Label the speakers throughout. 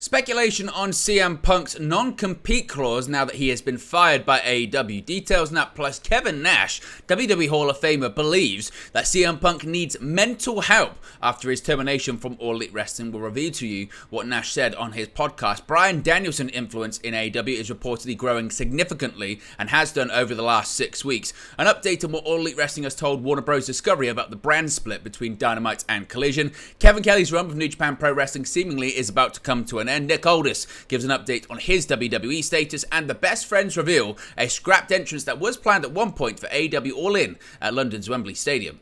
Speaker 1: Speculation on CM Punk's non-compete clause now that he has been fired by AEW. Details now, plus Kevin Nash, WWE Hall of Famer, believes that CM Punk needs mental help after his termination from All Elite Wrestling. Will reveal to you what Nash said on his podcast. Brian Danielson influence in AEW is reportedly growing significantly and has done over the last 6 weeks. An update on what All Elite Wrestling has told Warner Bros. Discovery about the brand split between Dynamite and Collision. Kevin Kelly's run with New Japan Pro Wrestling seemingly is about to come to an end. Nick Aldis gives an update on his WWE status, and the best friends reveal a scrapped entrance that was planned at one point for AEW All In at London's Wembley Stadium.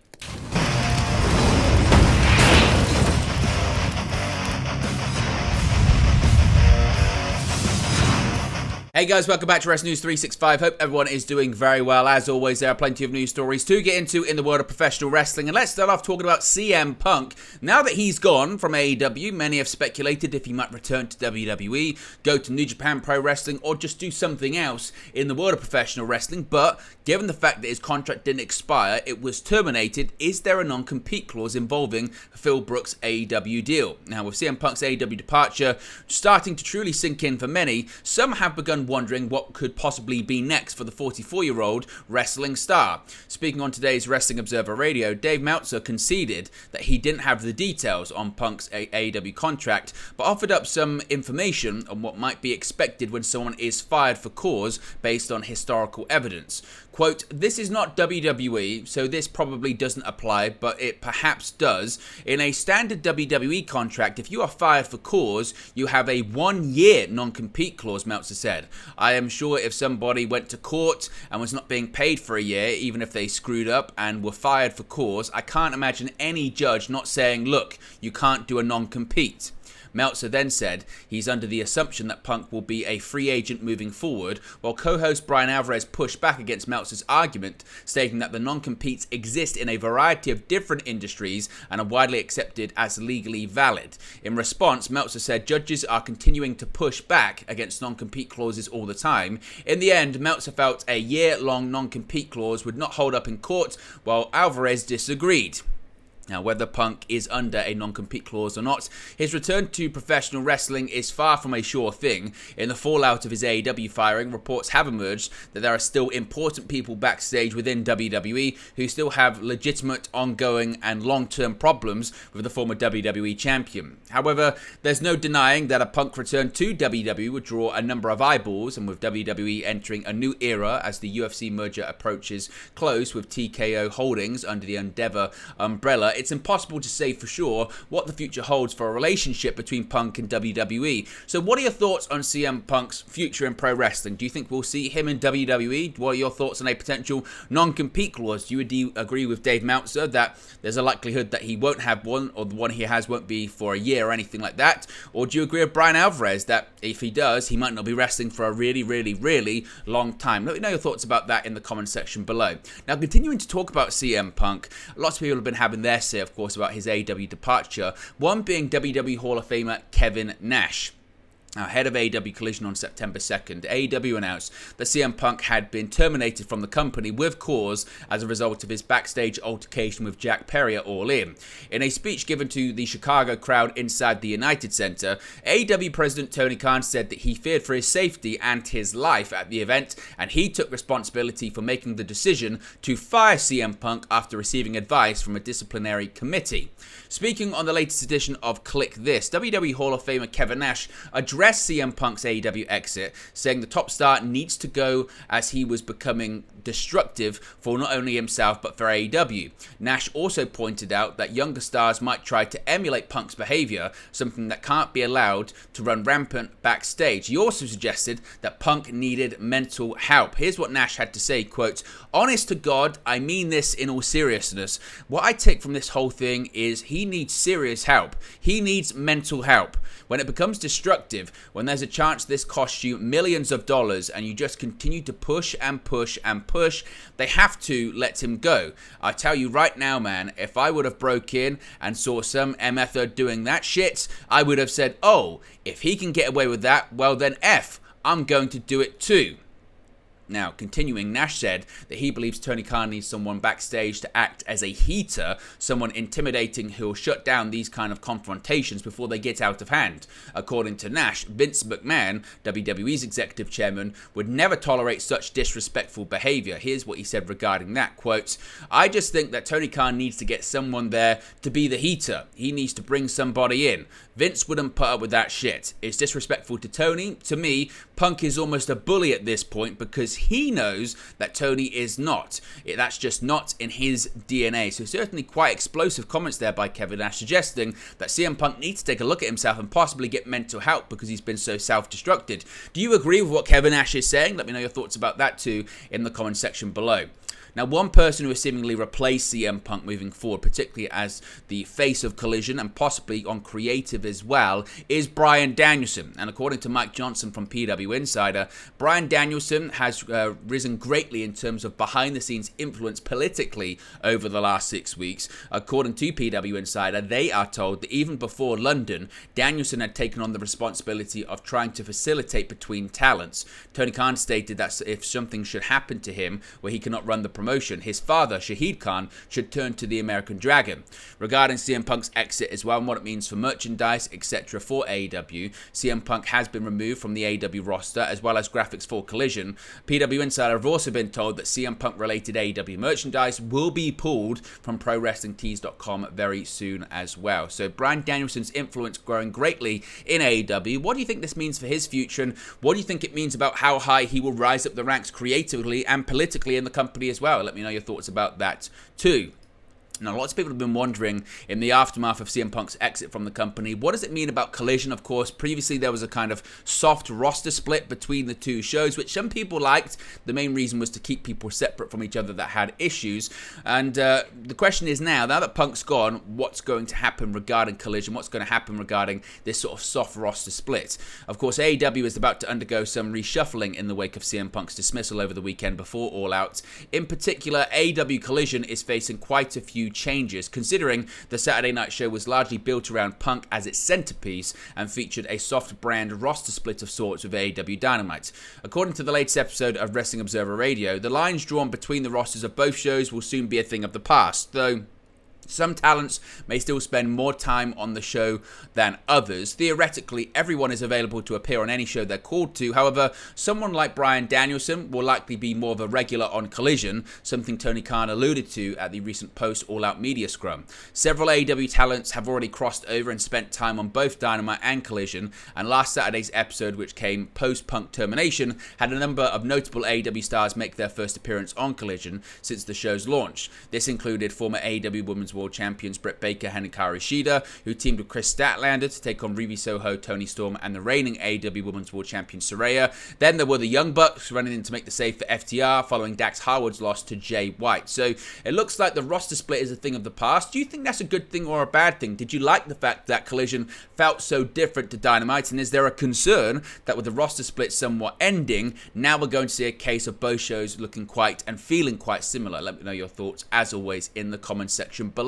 Speaker 1: Hey guys, welcome back to Wrestling News 365. Hope everyone is doing very well. As always, there are plenty of news stories to get into in the world of professional wrestling. And let's start off talking about CM Punk. Now that he's gone from AEW, many have speculated if he might return to WWE, go to New Japan Pro Wrestling, or just do something else in the world of professional wrestling. But given the fact that his contract didn't expire, it was terminated, is there a non-compete clause involving Phil Brooks' AEW deal? Now, with CM Punk's AEW departure starting to truly sink in for many, some have begun wondering what could possibly be next for the 44-year-old wrestling star. Speaking on today's Wrestling Observer Radio, Dave Meltzer conceded that he didn't have the details on Punk's AEW contract, but offered up some information on what might be expected when someone is fired for cause based on historical evidence. Quote, "This is not WWE, so this probably doesn't apply, but it perhaps does. In a standard WWE contract, if you are fired for cause, you have a 1-year non-compete clause," Meltzer said. "I am sure if somebody went to court and was not being paid for a year, even if they screwed up and were fired for cause, I can't imagine any judge not saying, look, you can't do a non-compete." Meltzer then said he's under the assumption that Punk will be a free agent moving forward, while co-host Brian Alvarez pushed back against Meltzer's argument, stating that the non-competes exist in a variety of different industries and are widely accepted as legally valid. In response, Meltzer said judges are continuing to push back against non-compete clauses all the time. In the end, Meltzer felt a year-long non-compete clause would not hold up in court, while Alvarez disagreed. Now, whether Punk is under a non-compete clause or not, his return to professional wrestling is far from a sure thing. In the fallout of his AEW firing, reports have emerged that there are still important people backstage within WWE who still have legitimate, ongoing, and long-term problems with the former WWE champion. However, there's no denying that a Punk return to WWE would draw a number of eyeballs, and with WWE entering a new era as the UFC merger approaches close with TKO Holdings under the Endeavor umbrella, it's impossible to say for sure what the future holds for a relationship between Punk and WWE. So what are your thoughts on CM Punk's future in pro wrestling? Do you think we'll see him in WWE? What are your thoughts on a potential non-compete clause? Do you agree with Dave Meltzer that there's a likelihood that he won't have one, or the one he has won't be for a year or anything like that? Or do you agree with Brian Alvarez that if he does, he might not be wrestling for a really, really, really long time? Let me know your thoughts about that in the comment section below. Now, continuing to talk about CM Punk, lots of people have been having their say, of course, about his AEW departure, one being WWE Hall of Famer Kevin Nash. Now, ahead of AEW Collision on September 2nd, AEW announced that CM Punk had been terminated from the company with cause as a result of his backstage altercation with Jack Perry at All In. In a speech given to the Chicago crowd inside the United Center, AEW President Tony Khan said that he feared for his safety and his life at the event, and he took responsibility for making the decision to fire CM Punk after receiving advice from a disciplinary committee. Speaking on the latest edition of Click This, WWE Hall of Famer Kevin Nash addressed CM Punk's AEW exit, saying the top star needs to go as he was becoming destructive for not only himself but for AEW. Nash also pointed out that younger stars might try to emulate Punk's behavior, something that can't be allowed to run rampant backstage. He also suggested that Punk needed mental help. Here's what Nash had to say, quote, "Honest to God, I mean this in all seriousness. What I take from this whole thing is he needs serious help. He needs mental help. When it becomes destructive, when there's a chance this costs you millions of dollars and you just continue to push and push and push, they have to let him go. I tell you right now, man, if I would have broke in and saw some MFer doing that shit, I would have said, oh, if he can get away with that, well then F, I'm going to do it too." Now, continuing, Nash said that he believes Tony Khan needs someone backstage to act as a heater, someone intimidating who will shut down these kind of confrontations before they get out of hand. According to Nash, Vince McMahon, WWE's executive chairman, would never tolerate such disrespectful behavior. Here's what he said regarding that, quote, "I just think that Tony Khan needs to get someone there to be the heater. He needs to bring somebody in. Vince wouldn't put up with that shit. It's disrespectful to Tony. To me, Punk is almost a bully at this point because he knows that Tony is not. That's just not in his DNA." So certainly quite explosive comments there by Kevin Nash, suggesting that CM Punk needs to take a look at himself and possibly get mental help because he's been so self-destructed. Do you agree with what Kevin Nash is saying? Let me know your thoughts about that too in the comment section below. Now, one person who has seemingly replaced CM Punk moving forward, particularly as the face of Collision and possibly on creative as well, is Bryan Danielson. And according to Mike Johnson from PW Insider, Bryan Danielson has risen greatly in terms of behind-the-scenes influence politically over the last 6 weeks. According to PW Insider, they are told that even before London, Danielson had taken on the responsibility of trying to facilitate between talents. Tony Khan stated that if something should happen to him where he cannot run the promotion, his father, Shahid Khan, should turn to the American Dragon. Regarding CM Punk's exit as well and what it means for merchandise, etc. for AEW, CM Punk has been removed from the AEW roster as well as graphics for Collision. PW Insider have also been told that CM Punk related AEW merchandise will be pulled from ProWrestlingTees.com very soon as well. So Bryan Danielson's influence growing greatly in AEW. What do you think this means for his future, and what do you think it means about how high he will rise up the ranks creatively and politically in the company as well? Let me know your thoughts about that too. Now, lots of people have been wondering in the aftermath of CM Punk's exit from the company, what does it mean about Collision? Of course, previously there was a kind of soft roster split between the two shows, which some people liked. The main reason was to keep people separate from each other that had issues. And the question is now that Punk's gone, what's going to happen regarding Collision? What's going to happen regarding this sort of soft roster split? Of course, AEW is about to undergo some reshuffling in the wake of CM Punk's dismissal over the weekend before All Out. In particular, AEW Collision is facing quite a few changes, considering the Saturday night show was largely built around Punk as its centerpiece and featured a soft brand roster split of sorts with AEW Dynamite. According to the latest episode of Wrestling Observer Radio, the lines drawn between the rosters of both shows will soon be a thing of the past, though some talents may still spend more time on the show than others. Theoretically, everyone is available to appear on any show they're called to. However, someone like Bryan Danielson will likely be more of a regular on Collision, something Tony Khan alluded to at the recent post-All-Out media scrum. Several AEW talents have already crossed over and spent time on both Dynamite and Collision, and last Saturday's episode, which came post-Punk termination, had a number of notable AEW stars make their first appearance on Collision since the show's launch. This included former AEW Women's World Champions Britt Baker and Hikaru Shida, who teamed with Chris Statlander to take on Ruby Soho, Toni Storm, and the reigning AEW Women's World Champion Saraya. Then there were the Young Bucks running in to make the save for FTR following Dax Harwood's loss to Jay White. So it looks like the roster split is a thing of the past. Do you think that's a good thing or a bad thing? Did you like the fact that Collision felt so different to Dynamite? And is there a concern that with the roster split somewhat ending, now we're going to see a case of both shows looking quite and feeling quite similar? Let me know your thoughts, as always, in the comment section below.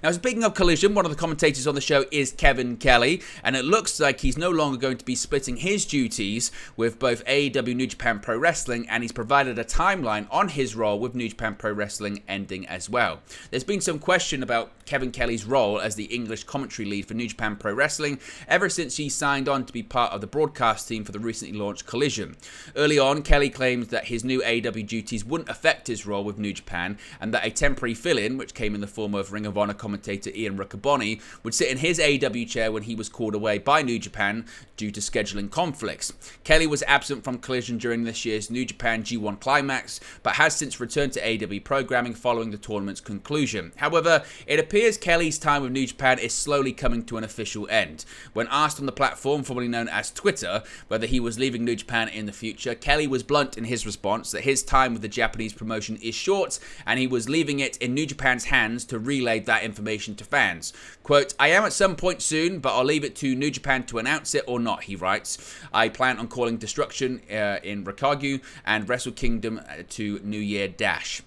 Speaker 1: Now, speaking of Collision, one of the commentators on the show is Kevin Kelly, and it looks like he's no longer going to be splitting his duties with both AEW New Japan Pro Wrestling, and he's provided a timeline on his role with New Japan Pro Wrestling ending as well. There's been some question about Kevin Kelly's role as the English commentary lead for New Japan Pro Wrestling ever since he signed on to be part of the broadcast team for the recently launched Collision. Early on, Kelly claimed that his new AEW duties wouldn't affect his role with New Japan, and that a temporary fill-in, which came in the form of Ring of Honor commentator Ian Riccaboni, would sit in his AEW chair when he was called away by New Japan due to scheduling conflicts. Kelly was absent from Collision during this year's New Japan G1 Climax, but has since returned to AEW programming following the tournament's conclusion. However, it appears Kelly's time with New Japan is slowly coming to an official end. When asked on the platform formerly known as Twitter whether he was leaving New Japan in the future, Kelly was blunt in his response that his time with the Japanese promotion is short and he was leaving it in New Japan's hands to relay that information to fans. Quote, "I am at some point soon, but I'll leave it to New Japan to announce it or not," he writes. "I plan on calling Destruction in Raikage and Wrestle Kingdom to New Year Dash."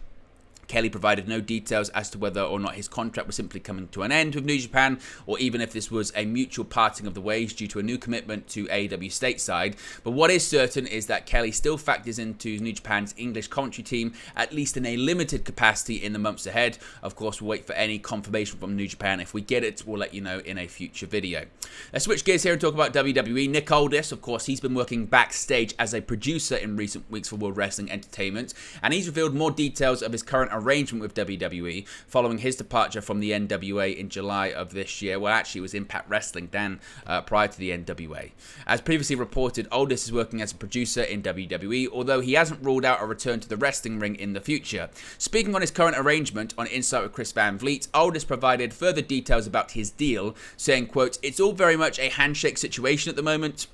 Speaker 1: Kelly provided no details as to whether or not his contract was simply coming to an end with New Japan, or even if this was a mutual parting of the ways due to a new commitment to AEW stateside. But what is certain is that Kelly still factors into New Japan's English commentary team, at least in a limited capacity in the months ahead. Of course, we'll wait for any confirmation from New Japan. If we get it, we'll let you know in a future video. Let's switch gears here and talk about WWE. Nick Aldis, of course, he's been working backstage as a producer in recent weeks for World Wrestling Entertainment, and he's revealed more details of his current arrangement with WWE following his departure from the NWA in July of this year. Well, actually, it was Impact Wrestling then, prior to the NWA. As previously reported, Aldis is working as a producer in WWE, although he hasn't ruled out a return to the wrestling ring in the future. Speaking on his current arrangement on Insight with Chris Van Vliet, Aldis provided further details about his deal, saying, quote, "It's all very much a handshake situation at the moment.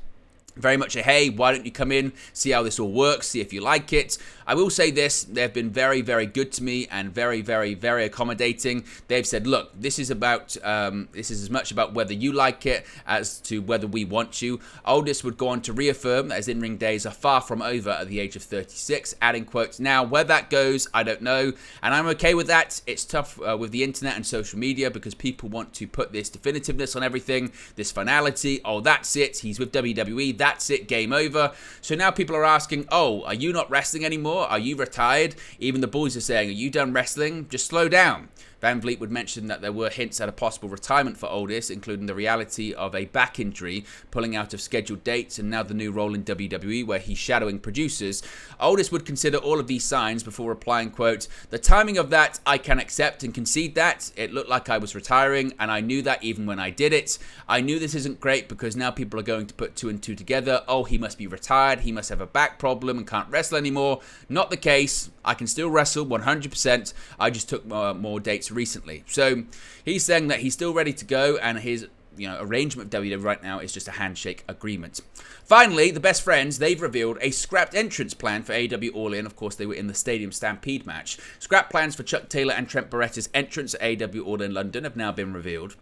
Speaker 1: Very much a, hey, why don't you come in, see how this all works, see if you like it. I will say this, they've been very, very good to me and very, very, very accommodating. They've said, look, this is as much about whether you like it as to whether we want you." Aldis would go on to reaffirm that his in-ring days are far from over at the age of 36, adding, quotes, "Now, where that goes, I don't know, and I'm okay with that. It's tough with the internet and social media because people want to put this definitiveness on everything, this finality. Oh, that's it, he's with WWE, that's it, game over." So now people are asking, oh, are you not wrestling anymore? Are you retired? Even the boys are saying, are you done wrestling? Just slow down. Van Vliet would mention that there were hints at a possible retirement for Aldis, including the reality of a back injury, pulling out of scheduled dates, and now the new role in WWE where he's shadowing producers. Aldis would consider all of these signs before replying, quote, "The timing of that, I can accept and concede that. It looked like I was retiring, and I knew that even when I did it. I knew this isn't great because now people are going to put two and two together. Oh, he must be retired. He must have a back problem and can't wrestle anymore. Not the case. I can still wrestle 100%. I just took more dates recently." So he's saying that he's still ready to go, and his arrangement with WWE right now is just a handshake agreement. Finally, the Best Friends, they've revealed a scrapped entrance plan for AEW All In. Of course, they were in the Stadium Stampede match. Scrap plans for Chuck Taylor and Trent Barretta's entrance at AEW All In London have now been revealed.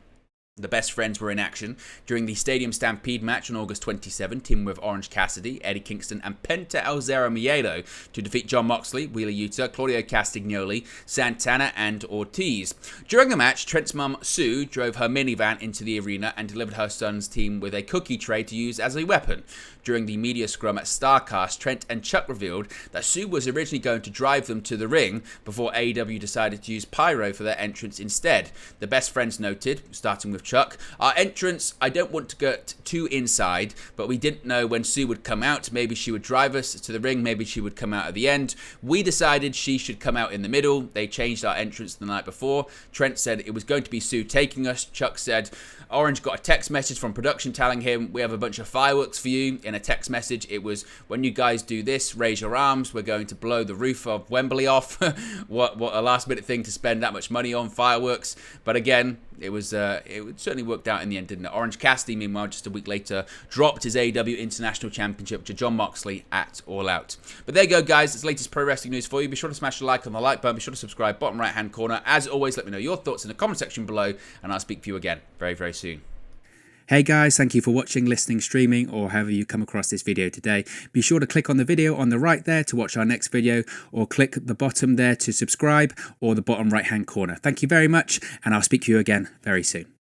Speaker 1: The Best Friends were in action during the Stadium Stampede match on August 27, teaming with Orange Cassidy, Eddie Kingston, and Penta El Zero Miedo to defeat Jon Moxley, Wheeler Yuta, Claudio Castagnoli, Santana, and Ortiz. During the match, Trent's mum, Sue, drove her minivan into the arena and delivered her son's team with a cookie tray to use as a weapon. During the media scrum at StarCast, Trent and Chuck revealed that Sue was originally going to drive them to the ring before AEW decided to use pyro for their entrance instead. The Best Friends noted, starting with Chuck, "Our entrance, I don't want to get too inside, but we didn't know when Sue would come out. Maybe she would drive us to the ring, maybe she would come out at the end. We decided she should come out in the middle. They changed our entrance the night before." Trent said it was going to be Sue taking us. Chuck said, "Orange got a text message from production telling him, we have a bunch of fireworks for you." In a text message, it was, "When you guys do this, raise your arms. We're going to blow the roof of Wembley off." What a last minute thing to spend that much money on fireworks. But again, it certainly worked out in the end, didn't it? Orange Cassidy, meanwhile, just a week later, dropped his AEW International Championship to Jon Moxley at All Out. But there you go, guys. It's the latest pro wrestling news for you. Be sure to smash the like on the like button. Be sure to subscribe, bottom right-hand corner. As always, let me know your thoughts in the comment section below, and I'll speak to you again very, very soon.
Speaker 2: Hey guys, thank you for watching, listening, streaming, or however you come across this video today. Be sure to click on the video on the right there to watch our next video, or click the bottom there to subscribe, or the bottom right hand corner. Thank you very much, and I'll speak to you again very soon.